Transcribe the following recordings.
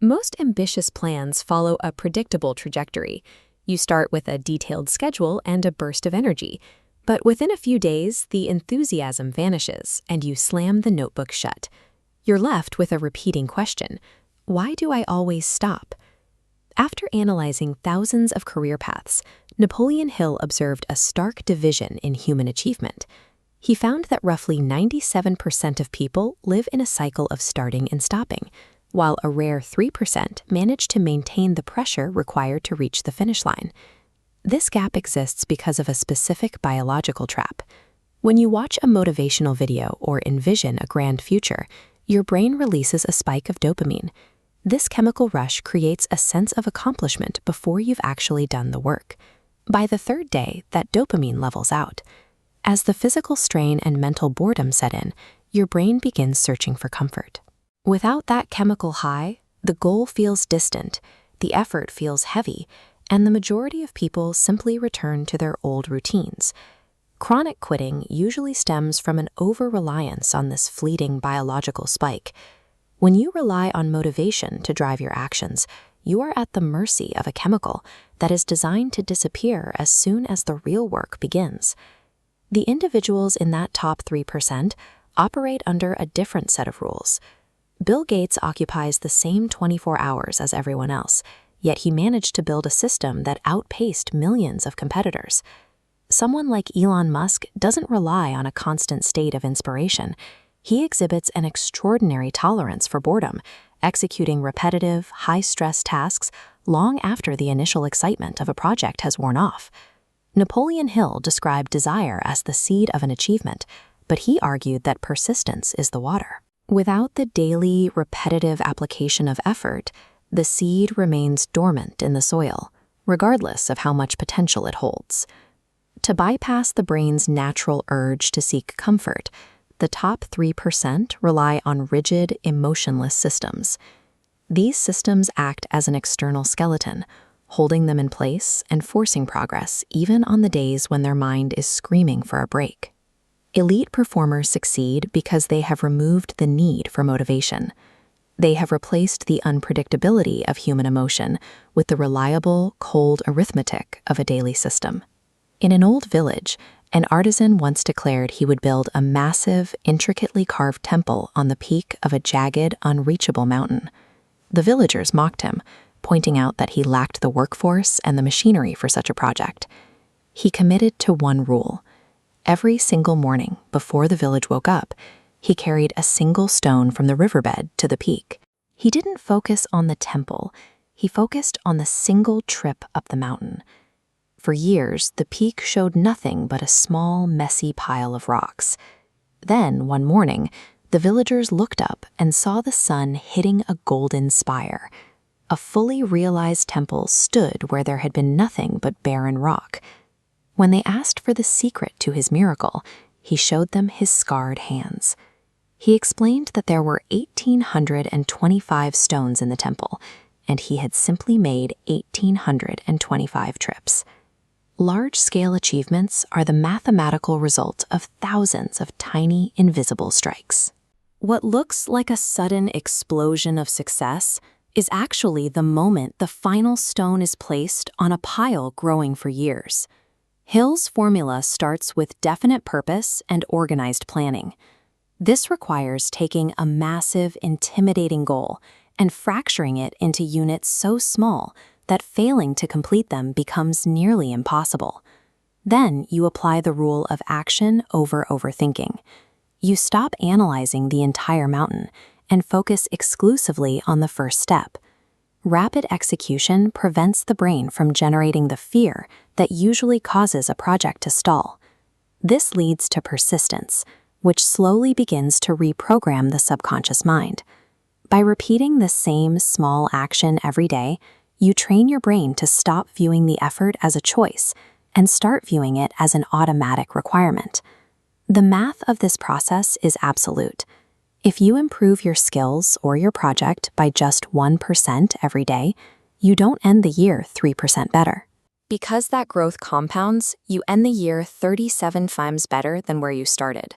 Most ambitious plans follow a predictable trajectory. You start with a detailed schedule and a burst of energy, but within a few days, the enthusiasm vanishes and you slam the notebook shut. You're left with a repeating question: why do I always stop? After analyzing thousands of career paths, Napoleon Hill observed a stark division in human achievement. He found that roughly 97% of people live in a cycle of starting and stopping, while a rare 3% manage to maintain the pressure required to reach the finish line. This gap exists because of a specific biological trap. When you watch a motivational video or envision a grand future, your brain releases a spike of dopamine. This chemical rush creates a sense of accomplishment before you've actually done the work. By the third day, that dopamine levels out. As the physical strain and mental boredom set in, your brain begins searching for comfort. Without that chemical high, the goal feels distant, the effort feels heavy, and the majority of people simply return to their old routines. Chronic quitting usually stems from an over-reliance on this fleeting biological spike. When you rely on motivation to drive your actions, you are at the mercy of a chemical that is designed to disappear as soon as the real work begins. The individuals in that top 3% operate under a different set of rules. Bill Gates occupies the same 24 hours as everyone else, yet he managed to build a system that outpaced millions of competitors. Someone like Elon Musk doesn't rely on a constant state of inspiration. He exhibits an extraordinary tolerance for boredom, executing repetitive, high-stress tasks long after the initial excitement of a project has worn off. Napoleon Hill described desire as the seed of an achievement, but he argued that persistence is the water. Without the daily, repetitive application of effort, the seed remains dormant in the soil, regardless of how much potential it holds. To bypass the brain's natural urge to seek comfort, the top 3% rely on rigid, emotionless systems. These systems act as an external skeleton, holding them in place and forcing progress even on the days when their mind is screaming for a break. Elite performers succeed because they have removed the need for motivation. They have replaced the unpredictability of human emotion with the reliable, cold arithmetic of a daily system. In an old village, an artisan once declared he would build a massive, intricately carved temple on the peak of a jagged, unreachable mountain. The villagers mocked him, pointing out that he lacked the workforce and the machinery for such a project. He committed to one rule. Every single morning, before the village woke up, he carried a single stone from the riverbed to the peak. He didn't focus on the temple, he focused on the single trip up the mountain. For years, the peak showed nothing but a small, messy pile of rocks. Then, one morning, the villagers looked up and saw the sun hitting a golden spire. A fully realized temple stood where there had been nothing but barren rock. When they asked for the secret to his miracle, he showed them his scarred hands. He explained that there were 1,825 stones in the temple, and he had simply made 1,825 trips. Large-scale achievements are the mathematical result of thousands of tiny, invisible strikes. What looks like a sudden explosion of success is actually the moment the final stone is placed on a pile growing for years. Hill's formula starts with definite purpose and organized planning. This requires taking a massive, intimidating goal and fracturing it into units so small that failing to complete them becomes nearly impossible. Then you apply the rule of action over overthinking. You stop analyzing the entire mountain and focus exclusively on the first step. Rapid execution prevents the brain from generating the fear that usually causes a project to stall. This leads to persistence, which slowly begins to reprogram the subconscious mind. By repeating the same small action every day, you train your brain to stop viewing the effort as a choice and start viewing it as an automatic requirement. The math of this process is absolute. If you improve your skills or your project by just 1% every day, you don't end the year 3% better. Because that growth compounds, you end the year 37 times better than where you started.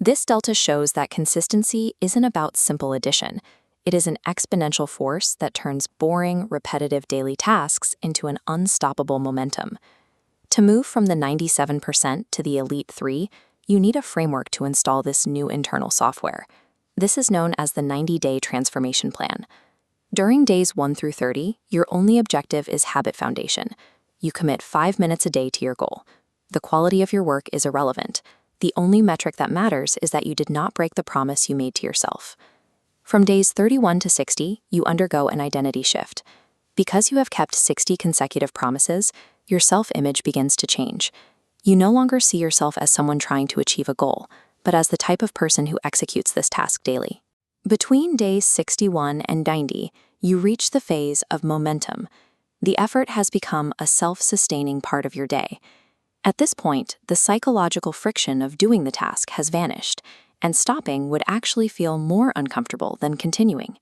This delta shows that consistency isn't about simple addition. It is an exponential force that turns boring, repetitive daily tasks into an unstoppable momentum. To move from the 97% to the elite 3, you need a framework to install this new internal software. This is known as the 90-day transformation plan. During days 1 through 30, your only objective is habit foundation. You commit 5 minutes a day to your goal. The quality of your work is irrelevant. The only metric that matters is that you did not break the promise you made to yourself. From days 31 to 60, you undergo an identity shift. Because you have kept 60 consecutive promises, your self-image begins to change. You no longer see yourself as someone trying to achieve a goal, but as the type of person who executes this task daily. Between days 61 and 90, you reach the phase of momentum. The effort has become a self-sustaining part of your day. At this point, the psychological friction of doing the task has vanished, and stopping would actually feel more uncomfortable than continuing.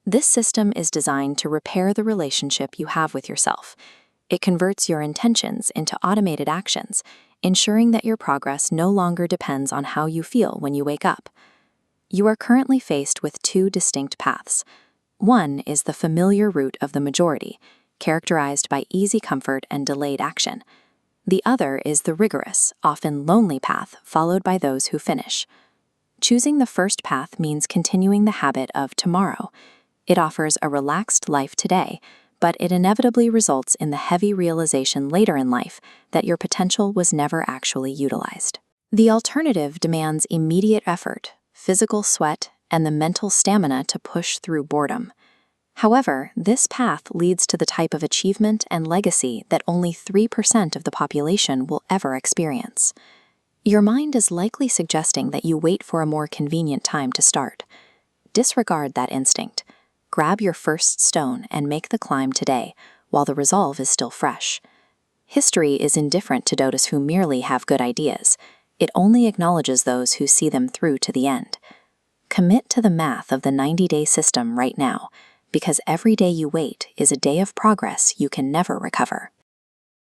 This system is designed to repair the relationship you have with yourself. It converts your intentions into automated actions, ensuring that your progress no longer depends on how you feel when you wake up. You are currently faced with two distinct paths. One is the familiar route of the majority, characterized by easy comfort and delayed action. The other is the rigorous, often lonely path followed by those who finish. Choosing the first path means continuing the habit of tomorrow. It offers a relaxed life today, but it inevitably results in the heavy realization later in life that your potential was never actually utilized. The alternative demands immediate effort, physical sweat, and the mental stamina to push through boredom. However, this path leads to the type of achievement and legacy that only 3% of the population will ever experience. Your mind is likely suggesting that you wait for a more convenient time to start. Disregard that instinct. Grab your first stone and make the climb today, while the resolve is still fresh. History is indifferent to those who merely have good ideas. It only acknowledges those who see them through to the end. Commit to the math of the 90-day system right now, because every day you wait is a day of progress you can never recover.